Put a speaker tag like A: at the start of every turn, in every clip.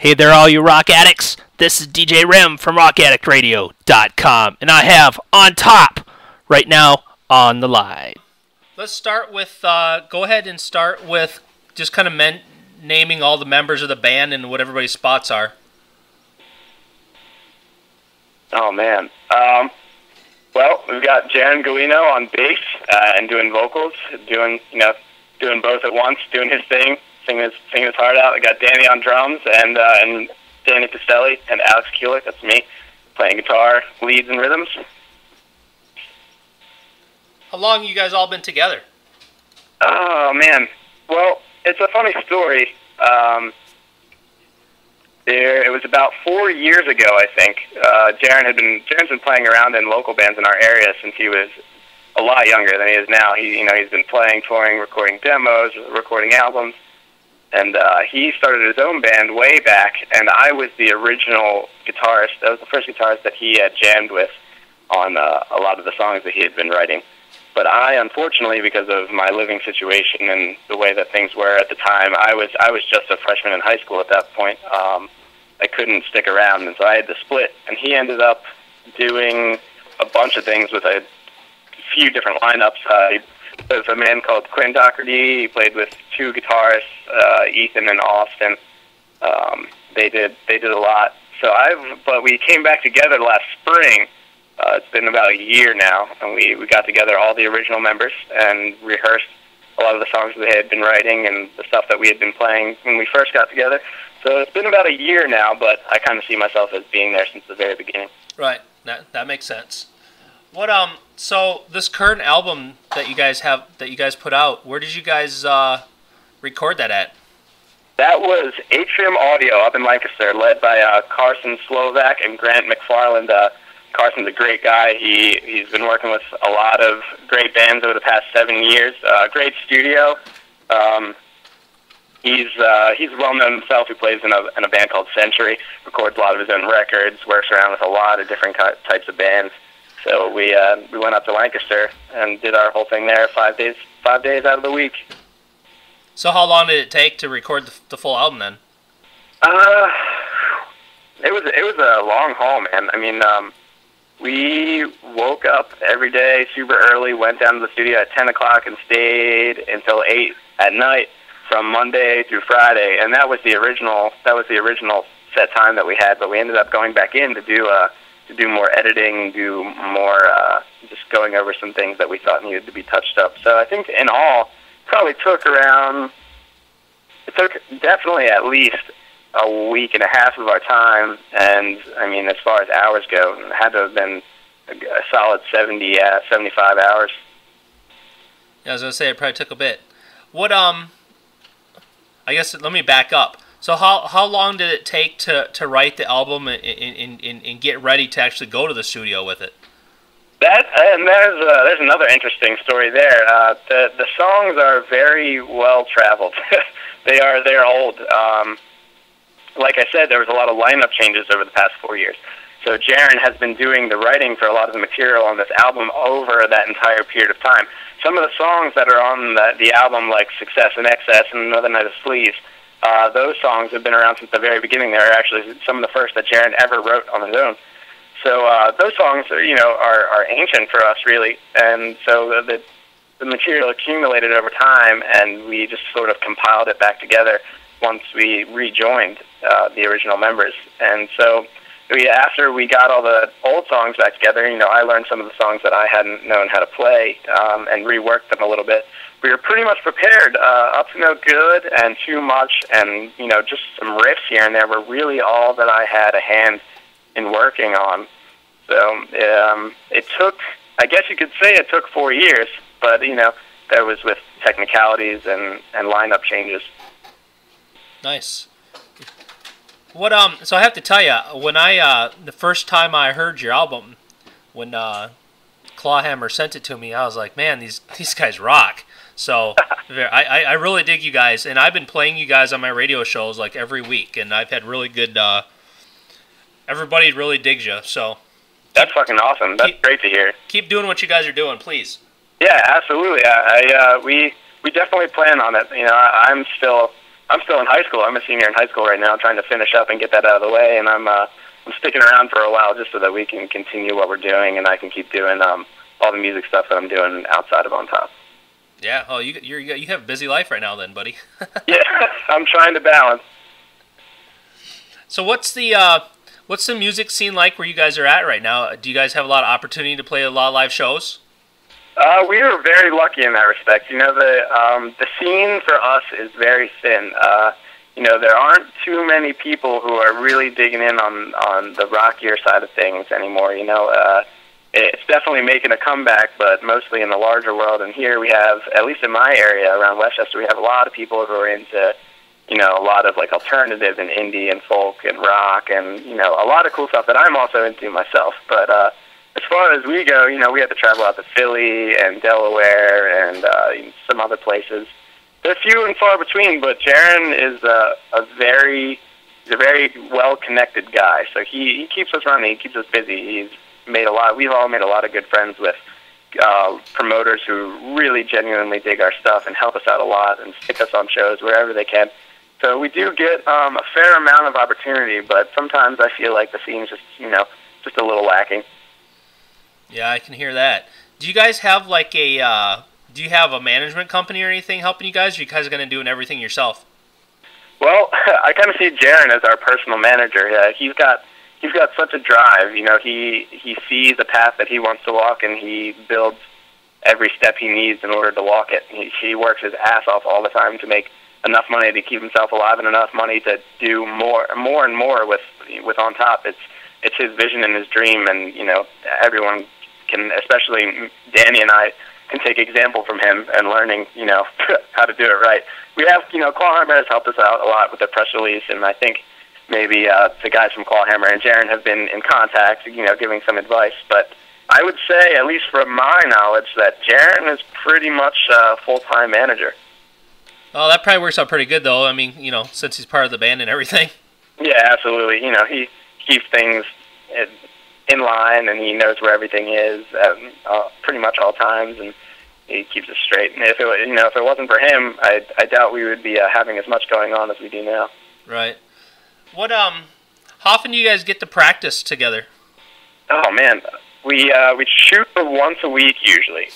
A: Hey there, all you rock addicts. This is DJ REM from RockAddictRadio.com, and I have on top right now on the line. Let's start with, go ahead and start with just kind of naming all the members of the band and what everybody's spots are.
B: Oh, man. Well, we've got Jaron Galino on bass and doing vocals, doing both at once, doing his thing, singing his heart out. I got Danny on drums and Danny Pastelli and Alex Kulik, that's me, playing guitar, leads, and rhythms.
A: How long you guys all been together?
B: Oh, man. Well, it's a funny story. It was about 4 years ago, I think. Jaron's been playing around in local bands in our area since he was a lot younger than he is now. He's been playing, touring, recording demos, recording albums, and he started his own band way back. And I was the original guitarist. I was the first guitarist that he had jammed with on a lot of the songs that he had been writing. But I, unfortunately, because of my living situation and the way that things were at the time, I was just a freshman in high school at that point. I couldn't stick around, and so I had to split. And he ended up doing a bunch of things with a few different lineups. There was a man called Quinn Doherty. He played with two guitarists, Ethan and Austin. They did a lot. But we came back together last spring. It's been about a year now, and we got together, all the original members, and rehearsed a lot of the songs that they had been writing and the stuff that we had been playing when we first got together. So it's been about a year now, but I kind of see myself as being there since the very beginning.
A: Right, that makes sense. So this current album that you guys put out, where did you guys record that at?
B: That was Atrium Audio up in Lancaster, led by Carson Slovak and Grant McFarland. Carson's a great guy. He's been working with a lot of great bands over the past 7 years. Great studio. He's well known himself. He plays in a band called Century. Records a lot of his own records. Works around with a lot of different types of bands. So we went up to Lancaster and did our whole thing there 5 days out of the week.
A: So how long did it take to record the full album then?
B: It was a long haul, man. I mean, we woke up every day super early, went down to the studio at 10 o'clock and stayed until 8 at night from Monday through Friday, and that was the original set time that we had. But we ended up going back in to do more editing, do more just going over some things that we thought needed to be touched up. So I think in all, it took definitely at least a week and a half of our time, and I mean, as far as hours go, it had to have been a solid 75 hours.
A: Yeah, I was gonna say it probably took a bit. I guess let me back up. So how long did it take to write the album and get ready to actually go to the studio with it?
B: There's another interesting story there. The songs are very well traveled. They're old. Like I said, there was a lot of lineup changes over the past 4 years. So Jaron has been doing the writing for a lot of the material on this album over that entire period of time. Some of the songs that are on the album, like Success and Excess and Another Night of Sleeves, those songs have been around since the very beginning. They're actually some of the first that Jaron ever wrote on his own. So those songs are ancient for us, really. And so the material accumulated over time, and we just sort of compiled it back together once we rejoined the original members. And so after we got all the old songs back together, I learned some of the songs that I hadn't known how to play and reworked them a little bit. We were pretty much prepared. Up to No Good and Too Much and, just some riffs here and there were really all that I had a hand in working on. So it took, I guess you could say it took 4 years, but, that was with technicalities and lineup changes.
A: Nice. So I have to tell you, when the first time I heard your album, when Clawhammer sent it to me, I was like, man, these guys rock. So I really dig you guys, and I've been playing you guys on my radio shows like every week, and I've had really good. Everybody really digs you, so.
B: That's fucking awesome. That's great to hear.
A: Keep doing what you guys are doing, please.
B: Yeah, absolutely. We definitely plan on it. I'm still I'm still in high school. I'm a senior in high school right now, trying to finish up and get that out of the way. And I'm sticking around for a while just so that we can continue what we're doing, and I can keep doing all the music stuff that I'm doing outside of On Top.
A: Yeah. Oh, you have a busy life right now, then, buddy.
B: Yeah, I'm trying to balance.
A: So what's the music scene like where you guys are at right now? Do you guys have a lot of opportunity to play a lot of live shows?
B: We are very lucky in that respect. You know, the scene for us is very thin. You know, there aren't too many people who are really digging in on the rockier side of things anymore. You know, it's definitely making a comeback, but mostly in the larger world. And here we have, at least in my area around Westchester, we have a lot of people who are into, you know, a lot of like alternative and indie and folk and rock and, you know, a lot of cool stuff that I'm also into myself. But as far as we go, you know, we have to travel out to Philly and Delaware and some other places. They're few and far between, but Jaron is a very well-connected guy. So he keeps us running. He keeps us busy. We've all made a lot of good friends with promoters who really genuinely dig our stuff and help us out a lot and stick us on shows wherever they can. So we do get a fair amount of opportunity, but sometimes I feel like the scene's just, you know, just a little lacking.
A: Yeah, I can hear that. Do you guys have like do you have a management company or anything helping you guys? Or are you guys going to do everything yourself?
B: Well, I kind of see Jaron as our personal manager. He's got such a drive. You know, he sees a path that he wants to walk, and he builds every step he needs in order to walk it. He works his ass off all the time to make enough money to keep himself alive and enough money to do more and more with On Top. It's his vision and his dream, and you know, everyone can, especially Danny and I, can take example from him and learning, you know, how to do it right. We have, you know, Clawhammer has helped us out a lot with the press release, and I think maybe the guys from Clawhammer and Jaron have been in contact, you know, giving some advice. But I would say, at least from my knowledge, that Jaron is pretty much a full-time manager.
A: Oh, that probably works out pretty good, though. I mean, you know, since he's part of the band and everything.
B: Yeah, absolutely. You know, he keeps things in line, and he knows where everything is at pretty much all times, and he keeps us straight. And if it wasn't for him, I doubt we would be having as much going on as we do now. Right.
A: What how often do you guys get to practice together?
B: Oh man, we shoot for once a week usually.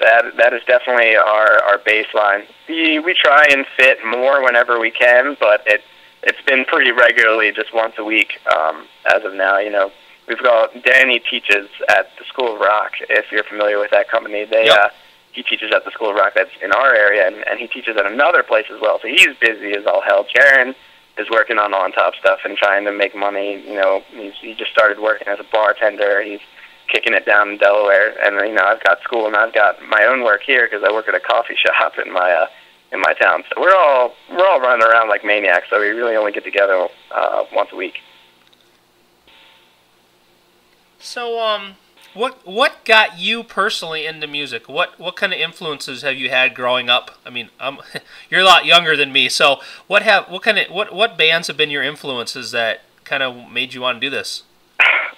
B: That is definitely our baseline. We try and fit more whenever we can, but it's been pretty regularly just once a week as of now. You know, we've got Danny teaches at the School of Rock. If you're familiar with that company, he teaches at the School of Rock that's in our area, and he teaches at another place as well. So he's busy as all hell. Jaron is working on top stuff and trying to make money. You know, he just started working as a bartender. He's kicking it down in Delaware, and you know, I've got school and I've got my own work here because I work at a coffee shop in my town. So we're all running around like maniacs. So we really only get together once a week.
A: So what got you personally into music? What kind of influences have you had growing up? I mean, you're a lot younger than me, so what bands have been your influences that kind of made you want to do this?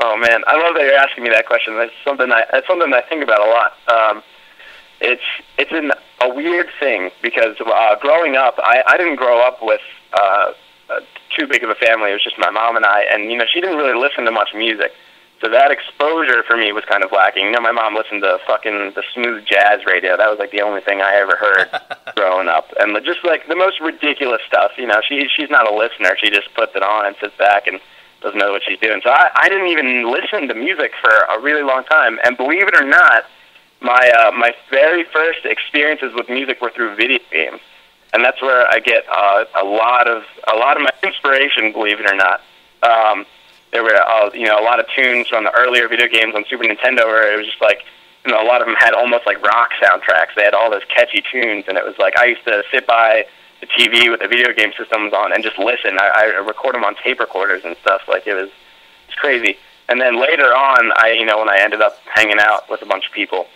B: Oh man, I love that you're asking me that question. That's something I think about a lot. It's a weird thing because growing up, I didn't grow up with too big of a family. It was just my mom and I, and you know, she didn't really listen to much music. So that exposure for me was kind of lacking. You know, my mom listened to the smooth jazz radio. That was like the only thing I ever heard growing up. And just like the most ridiculous stuff, you know, she's not a listener. She just puts it on and sits back and doesn't know what she's doing. So I didn't even listen to music for a really long time. And believe it or not, my very first experiences with music were through video games. And that's where I get a lot of my inspiration, believe it or not. There were a lot of tunes from the earlier video games on Super Nintendo where it was just like, you know, a lot of them had almost like rock soundtracks. They had all those catchy tunes, and it was like I used to sit by the TV with the video game systems on and just listen. I record them on tape recorders and stuff. Like it's crazy. And then later on, when I ended up hanging out with a bunch of people,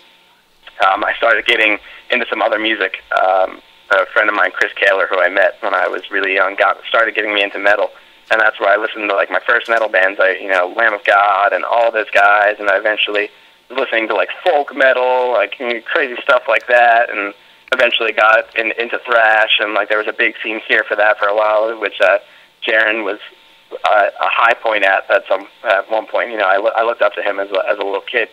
B: I started getting into some other music. A friend of mine, Chris Kaler, who I met when I was really young, started getting me into metal. And that's where I listened to like my first metal bands, Lamb of God and all those guys. And I eventually was listening to like folk metal, like crazy stuff like that. And eventually got into thrash, and like there was a big scene here for that for a while, which Jaron was a high point at one point. You know, I looked up to him as a little kid.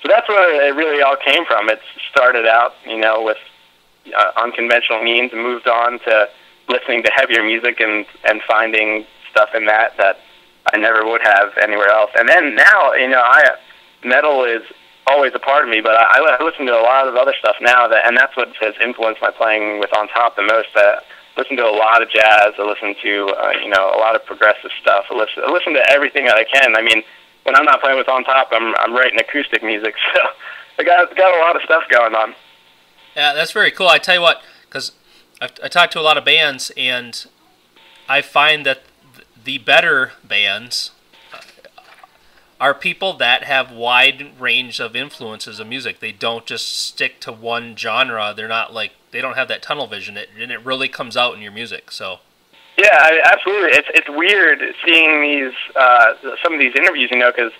B: So that's where it really all came from. It started out, you know, with unconventional means, and moved on to listening to heavier music and finding stuff in that I never would have anywhere else. And then now, you know, metal is always a part of me, but I listen to a lot of other stuff now, and that's what has influenced my playing with On Top the most. I listen to a lot of jazz. I listen to you know, a lot of progressive stuff. I listen to everything that I can. I mean, when I'm not playing with On Top, I'm writing acoustic music, so I got a lot of stuff going on.
A: Yeah, that's very cool. I tell you what, because I talk to a lot of bands, and I find that the better bands are people that have wide range of influences of music. They don't just stick to one genre. They're not like, they don't have that tunnel vision, and it really comes out in your music. So
B: yeah, absolutely. It's weird seeing these some of these interviews, you know, because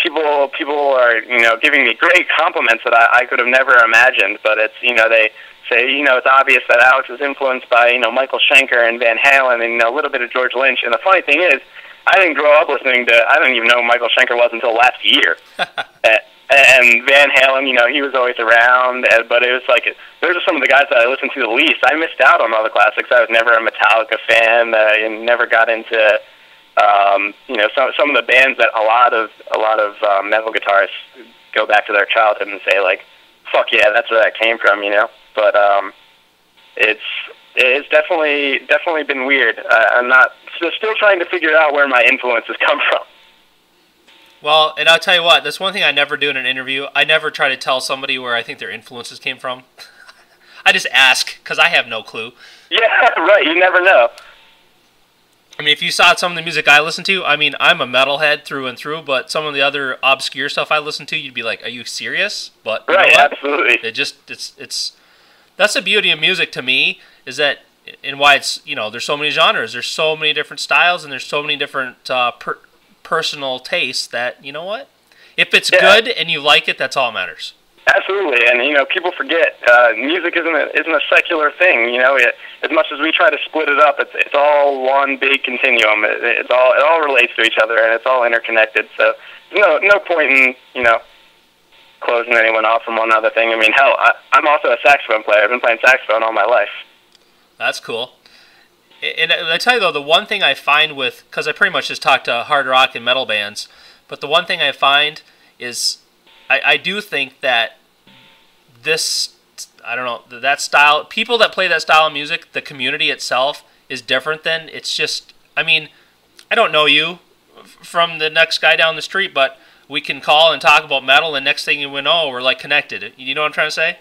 B: people are, you know, giving me great compliments that I could have never imagined. But it's, you know, they say, you know, it's obvious that Alex is influenced by, you know, Michael Schenker and Van Halen and, you know, a little bit of George Lynch. And the funny thing is, I didn't grow up listening to, I didn't even know who Michael Schenker was until last year. And Van Halen, you know, he was always around, but it was like, those are some of the guys that I listened to the least. I missed out on all the classics. I was never a Metallica fan, and never got into, you know, some of the bands that a lot of metal guitarists go back to their childhood and say, like, fuck yeah, that's where that came from, you know? But it's definitely been weird. I'm still trying to figure out where my influences come from.
A: well, and I'll tell you what, that's one thing I never do in an interview. I never try to tell somebody where I think their influences came from. I just ask, because I have no clue.
B: Yeah, right, you never know.
A: I mean, if you saw some of the music I listen to, I mean, I'm a metalhead through and through, but some of the other obscure stuff I listen to, you'd be like, are you serious? But you
B: right,
A: know what?
B: absolutely.
A: It's that's the beauty of music to me, is that, and why it's, you know, there's so many genres, there's so many different styles, and there's so many different personal tastes that, you know what? If it's good and you like it, that's all that matters.
B: Absolutely, and you know, people forget music isn't a secular thing. You know, as much as we try to split it up, it's all one big continuum. It all relates to each other, and it's all interconnected. So no point in, you know, closing anyone off from one other thing. I mean, hell, I'm also a saxophone player. I've been playing saxophone all my life. That's
A: cool. And I tell you though, the one thing I find with, because I pretty much just talk to hard rock and metal bands, but the one thing I find is I do think that this, I don't know, that style, people that play that style of music, the community itself is different than, it's just, I mean, I don't know you from the next guy down the street, but we can call and talk about metal, and next thing you know, we're like connected. You know what I'm trying to say?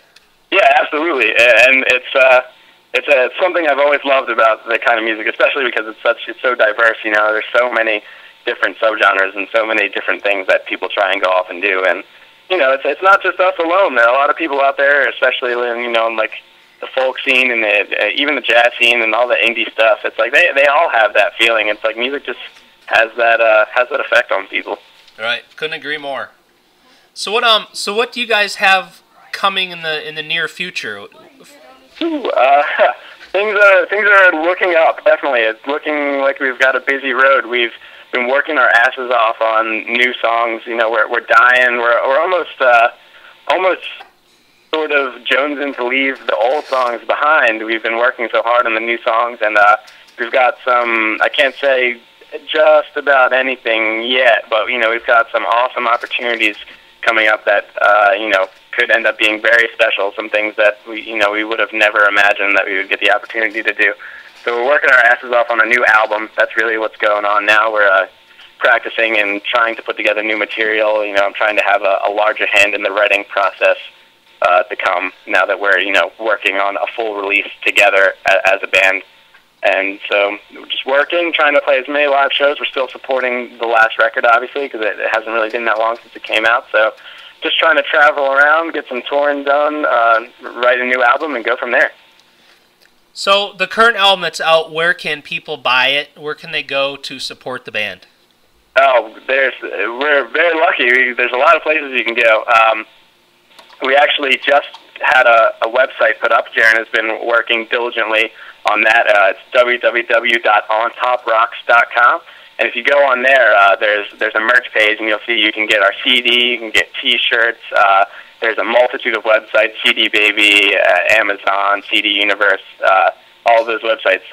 B: Yeah, absolutely. And it's something I've always loved about the kind of music, especially because it's so diverse. You know, there's so many different subgenres and so many different things that people try and go off and do. And you know, it's not just us alone. There are a lot of people out there, especially in, you know, like the folk scene and even the jazz scene and all the indie stuff. It's like they all have that feeling. It's like music just has that effect on people.
A: Right, couldn't agree more. So what do you guys have coming in the near future?
B: Things are looking up. Definitely, it's looking like we've got a busy road. We've been working our asses off on new songs. You know, we're dying. We're almost sort of jonesing to leave the old songs behind. We've been working so hard on the new songs, and we've got some. I can't say just about anything yet, but you know, we've got some awesome opportunities coming up that you know, could end up being very special. Some things that we would have never imagined that we would get the opportunity to do. So we're working our asses off on a new album. That's really what's going on now. We're practicing and trying to put together new material. You know, I'm trying to have a larger hand in the writing process to come now that we're, you know, working on a full release together as a band. And so we're just working, trying to play as many live shows. We're still supporting the last record, obviously, because it hasn't really been that long since it came out. So just trying to travel around, get some touring done, write a new album, and go from there.
A: So the current album that's out, where can people buy it? Where can they go to support the band?
B: Oh, we're very lucky. There's a lot of places you can go. We actually just had a website put up. Jaron has been working diligently on that. It's www.ontoprocks.com. And if you go on there, there's a merch page, and you'll see you can get our CD, you can get T-shirts. There's a multitude of websites: CD Baby, Amazon, CD Universe. All of those websites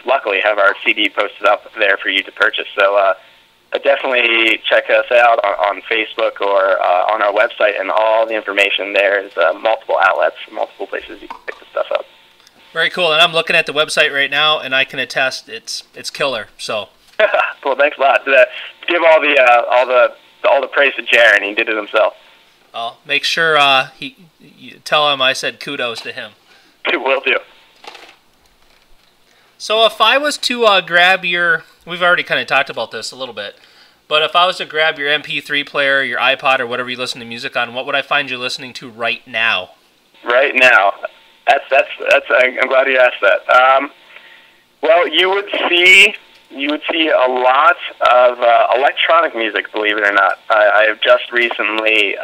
B: luckily have our CD posted up there for you to purchase. So definitely check us out on Facebook or on our website, and all the information there is multiple outlets, multiple places you can pick the stuff up.
A: Very cool. And I'm looking at the website right now, and I can attest it's killer. So.
B: Well, thanks a lot. Give all the praise to Jaron. He did it himself.
A: I'll make sure you tell him I said kudos to him.
B: Will do.
A: So if I was to grab your, we've already kind of talked about this a little bit, but if I was to grab your MP3 player, your iPod, or whatever you listen to music on, what would I find you listening to right now?
B: Right now, that's. I'm glad you asked that. Well, you would see a lot of electronic music, believe it or not. I have just recently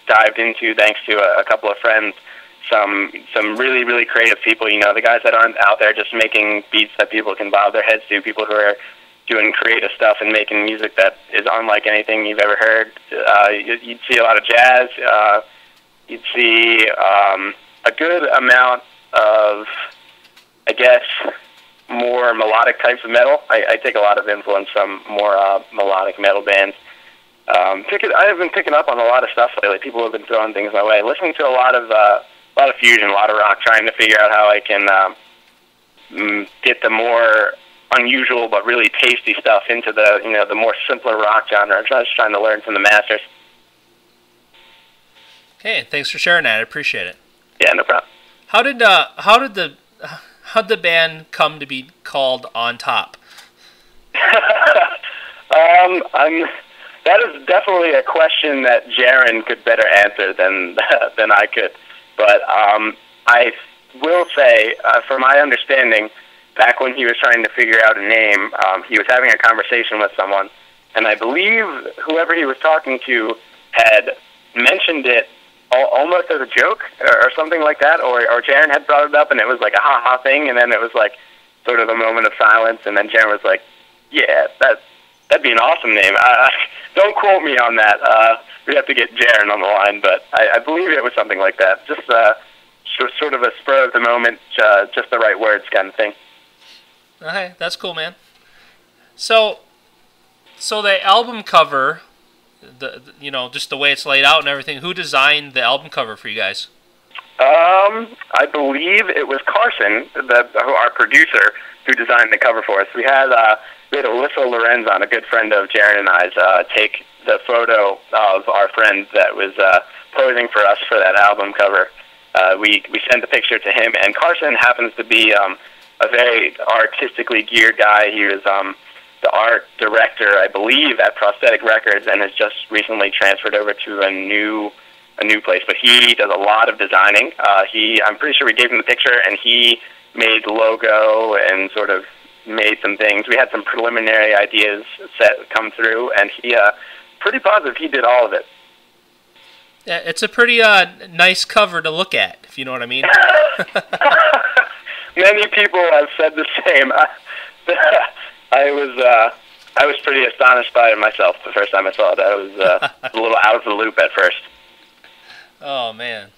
B: dived into, thanks to a couple of friends, some really, really creative people. You know, the guys that aren't out there just making beats that people can bob their heads to, people who are doing creative stuff and making music that is unlike anything you've ever heard. You'd see a lot of jazz. You'd see a good amount of, I guess, more melodic types of metal. I take a lot of influence from more melodic metal bands. I have been picking up on a lot of stuff lately. People have been throwing things my way. Listening to a lot of fusion, a lot of rock, trying to figure out how I can get the more unusual but really tasty stuff into the more simpler rock genre. I'm just trying to learn from the masters.
A: Okay, thanks for sharing that. I appreciate it.
B: Yeah, no problem.
A: How'd the band come to be called On Top?
B: That is definitely a question that Jaron could better answer than I could. But I will say, from my understanding, back when he was trying to figure out a name, he was having a conversation with someone, and I believe whoever he was talking to had mentioned it almost as a joke or something like that, or Jaron had brought it up, and it was like a ha-ha thing, and then it was like sort of a moment of silence, and then Jaron was like, yeah, that'd be an awesome name. Don't quote me on that. We have to get Jaron on the line, but I believe it was something like that. Just sort of a spur of the moment, just the right words kind of thing.
A: Okay, that's cool, man. So the album cover, just the way it's laid out and everything, who designed the album cover for you guys?
B: I believe it was Carson, our producer, who designed the cover for us. We had Alyssa Lorenz on, a good friend of Jaron and I's, take the photo of our friend that was posing for us for that album cover. We sent the picture to him, and Carson happens to be a very artistically geared guy. He was the art director, I believe, at Prosthetic Records, and has just recently transferred over to a new place. But he does a lot of designing. I'm pretty sure we gave him the picture, and he made the logo and sort of made some things. We had some preliminary ideas come through, and he pretty positive he did all of it.
A: Yeah, it's a pretty nice cover to look at, if you know what I mean.
B: Many people have said the same. I was pretty astonished by it myself the first time I saw it. I was a little out of the loop at first.
A: Oh, man.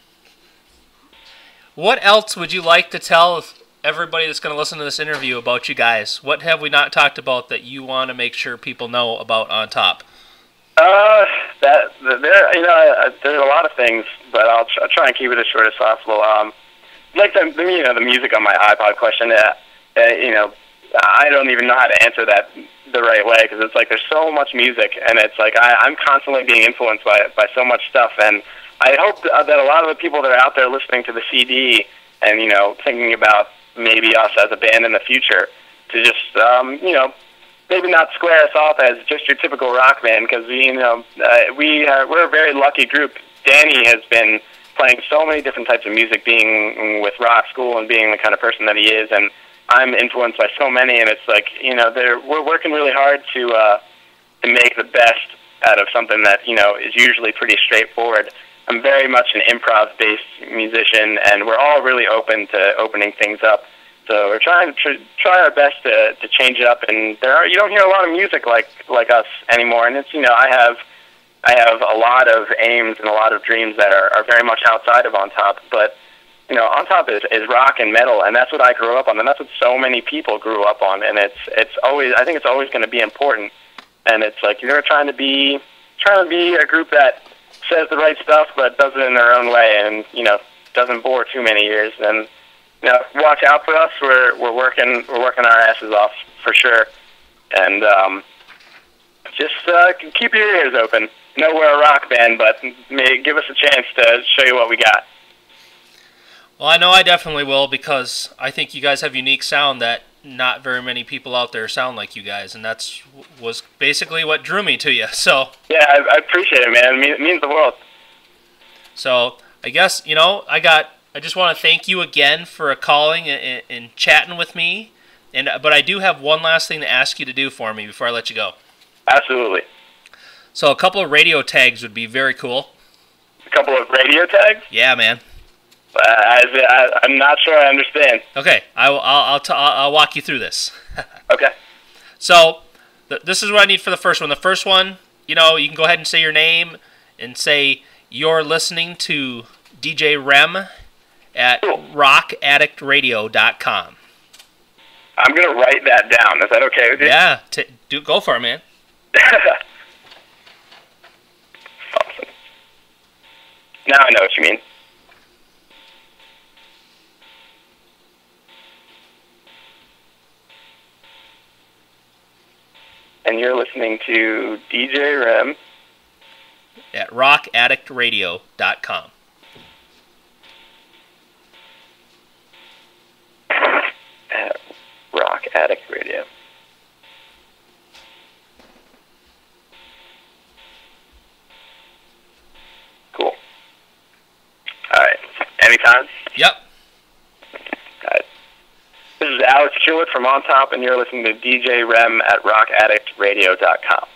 A: What else would you like to tell everybody that's going to listen to this interview about you guys? What have we not talked about that you want to make sure people know about On Top?
B: There's a lot of things, but I'll try and keep it as short as possible. Like the music on my iPod question. I don't even know how to answer that the right way, because it's like there's so much music, and it's like I'm constantly being influenced by so much stuff, and I hope that a lot of the people that are out there listening to the CD and thinking about maybe us as a band in the future, to just maybe not square us off as just your typical rock band, because we're a very lucky group. Danny has been playing so many different types of music, being with rock school and being the kind of person that he is, and I'm influenced by so many, and it's like we're working really hard to make the best out of something that is usually pretty straightforward. I'm very much an improv-based musician, and we're all really open to opening things up. So we're trying to try our best to change it up. And you don't hear a lot of music like us anymore. And it's I have a lot of aims and a lot of dreams that are very much outside of On Top, but On Top is rock and metal, and that's what I grew up on, and that's what so many people grew up on, and it's always, I think it's always going to be important, and it's like you're trying to be a group that says the right stuff but does it in their own way, and doesn't bore too many ears, and watch out for us. We're working our asses off for sure, and just keep your ears open. We're a rock band, but give us a chance to show you what we got.
A: Well, I know I definitely will, because I think you guys have unique sound that not very many people out there sound like you guys, and was basically what drew me to you. So
B: yeah, I appreciate it, man. It means the world.
A: So I guess I just want to thank you again for calling and chatting with me, but I do have one last thing to ask you to do for me before I let you go.
B: Absolutely.
A: So a couple of radio tags would be very cool.
B: A couple of radio tags?
A: Yeah, man.
B: I'm not sure I understand.
A: Okay, I'll walk you through this.
B: Okay.
A: So this is what I need for the first one. The first one, you can go ahead and say your name and say you're listening to DJ REM at rockaddictradio.com.
B: I'm gonna write that down. Is that okay with you?
A: Yeah, go for it, man.
B: Awesome. Now I know what you mean. And you're listening to DJ REM
A: at rockaddictradio.com.
B: At Rock Addict Radio. Cool. All right. Anytime?
A: Yep.
B: All right. This is Alex Kulik from On Top, and you're listening to DJ REM at rockaddictradio.com.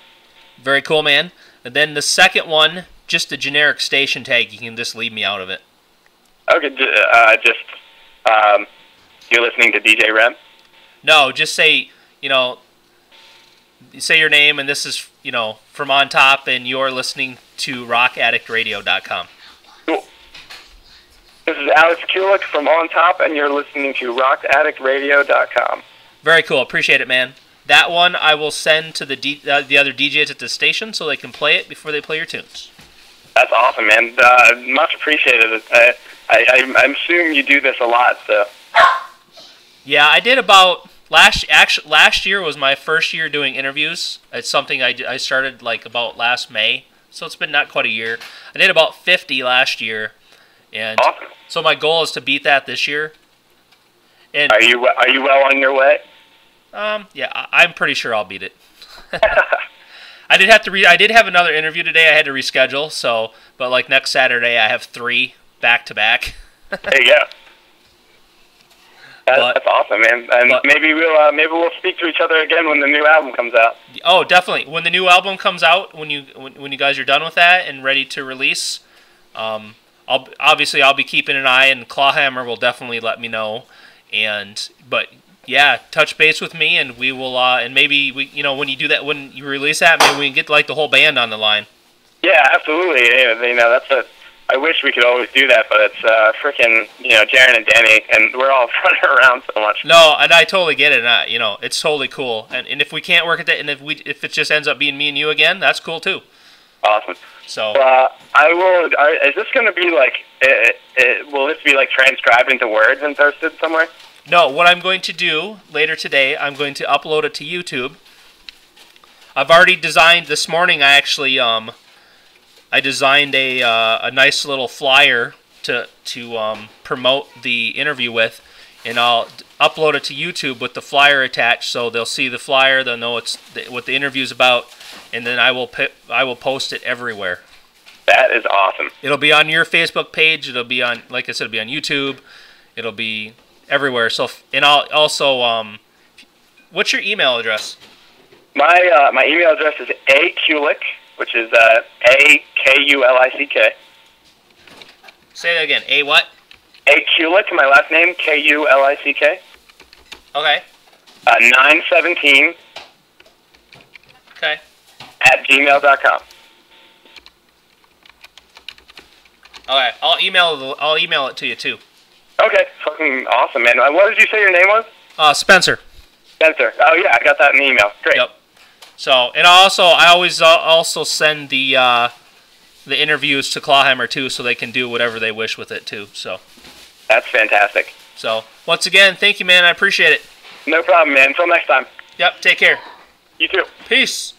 A: Very cool, man. And then the second one, just a generic station tag. You can just leave me out of it.
B: Okay, you're listening to DJ REM?
A: No, just say, say your name, and this is, from On Top, and you're listening to rockaddictradio.com.
B: Cool. This is Alex Kulik from On Top, and you're listening to rockaddictradio.com.
A: Very cool. Appreciate it, man. That one I will send to the other DJs at the station so they can play it before they play your tunes.
B: That's awesome, man. Much appreciated. I'm assuming you do this a lot, so.
A: Yeah, I did about last year was my first year doing interviews. It's something I started about last May, so it's been not quite a year. I did about 50 last year, and
B: awesome.
A: So my goal is to beat that this year. And
B: are you well on your way?
A: Yeah, I'm pretty sure I'll beat it. I did have another interview today. I had to reschedule. But next Saturday, I have 3 back to back.
B: There you go. That's awesome, man. And maybe we'll speak to each other again when the new album comes out.
A: Oh, definitely. When the new album comes out, when you guys are done with that and ready to release, I'll be keeping an eye, and Clawhammer will definitely let me know. But yeah, touch base with me, and we will. And maybe when you do that, when you release that, maybe we can get the whole band on the line.
B: Yeah, absolutely. I wish we could always do that, but it's freaking Jaron and Danny, and we're all running around so much.
A: No, and I totally get it. It's totally cool. And if we can't work at that, and if it just ends up being me and you again, that's cool too.
B: Awesome.
A: So
B: I will. Is this going to be will this be transcribed into words and posted somewhere?
A: No. What I'm going to do later today, I'm going to upload it to YouTube. I've already designed this morning. I actually I designed a nice little flyer to promote the interview with, and I'll upload it to YouTube with the flyer attached, so they'll see the flyer, they'll know what the interview's about, and then I will post it everywhere.
B: That is awesome.
A: It'll be on your Facebook page. It'll be on, like I said, it'll be on YouTube. It'll be everywhere. So, and I'll also, what's your email address?
B: My email address is akulick, which is akulick
A: Say that again. A what?
B: A Kulick, my last name, Kulick.
A: Okay.
B: 917
A: Okay.
B: at gmail.com.
A: Okay. I'll email it to you too.
B: Okay, fucking awesome, man. What did you say your name was?
A: Spencer.
B: Spencer. Oh yeah, I got that in the email. Great.
A: Yep. So, and I always also send the interviews to Clawhammer too, so they can do whatever they wish with it too. So.
B: That's fantastic.
A: So, once again, thank you, man. I appreciate it.
B: No problem, man. Until next time.
A: Yep. Take care.
B: You too.
A: Peace.